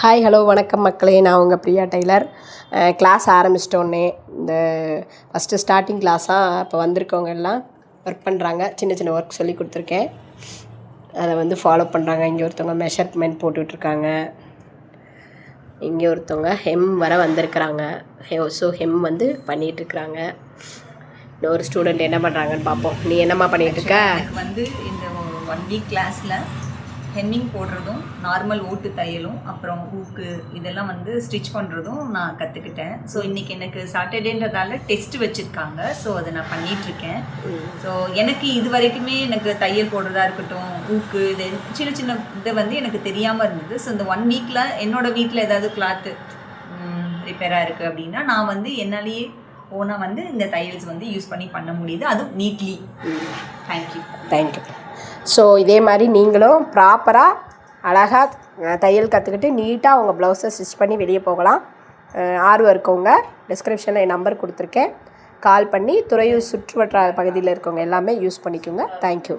Hi hello வணக்கம் மக்களே. நான் உங்கள் பிரியா டெய்லர். கிளாஸ் ஆரம்பிச்சிட்டோன்னே இந்த ஃபஸ்ட்டு ஸ்டார்டிங் கிளாஸாக இப்போ வந்திருக்கவங்க எல்லாம் ஒர்க் பண்ணுறாங்க. சின்ன சின்ன ஒர்க் சொல்லி கொடுத்துருக்கேன், அதை ஃபாலோ பண்ணுறாங்க. இங்கே ஒருத்தவங்க மெஷர்மெண்ட் போட்டுட்ருக்காங்க, இங்கே ஒருத்தவங்க ஹெம் வர வந்திருக்கிறாங்க. ஸோ ஹெம் பண்ணிகிட்ருக்குறாங்க. இன்னொரு ஸ்டூடெண்ட் என்ன பண்ணுறாங்கன்னு பார்ப்போம். நீ என்னம்மா பண்ணிகிட்ருக்க? எனக்கு இந்த 1 வீக் கிளாஸில் ஹெம்மிங் போடுறதும், நார்மல் ஓட்டு தையலும், அப்புறம் ஹூக்கு இதெல்லாம் ஸ்டிச் பண்ணுறதும் நான் கற்றுக்கிட்டேன். ஸோ இன்றைக்கி எனக்கு சாட்டர்டேன்றதால டெஸ்ட் வச்சுருக்காங்க. ஸோ அதை நான் பண்ணிகிட்ருக்கேன். ஸோ எனக்கு இது வரைக்குமே எனக்கு தையல் போடுறதா இருக்கட்டும், ஹூக்கு இது சின்ன சின்ன இதை எனக்கு தெரியாமல் இருந்தது. ஸோ இந்த 1 வீக்கில் என்னோடய வீட்டில் ஏதாவது கிளாத்து ரிப்பேராக இருக்குது அப்படின்னா நான் என்னாலேயே ஓனாக இந்த தையல்ஸ் யூஸ் பண்ண முடியுது, அதுவும் நீட்லி. தேங்க்யூ. ஸோ இதே மாதிரி நீங்களும் ப்ராப்பராக அழகாக தையல் கற்றுக்கிட்டு நீட்டாக உங்கள் ப்ளவுஸை ஸ்டிச் பண்ணி வெளியே போகலாம். ஆர்வம் இருக்கவங்க டிஸ்கிரிப்ஷனில் என் நம்பர் கொடுத்துருக்கேன், கால் பண்ணி துறையூர் சுற்றுவட்டார பகுதியில் இருக்கவங்க எல்லாமே யூஸ் பண்ணிக்கோங்க. தேங்க்யூ.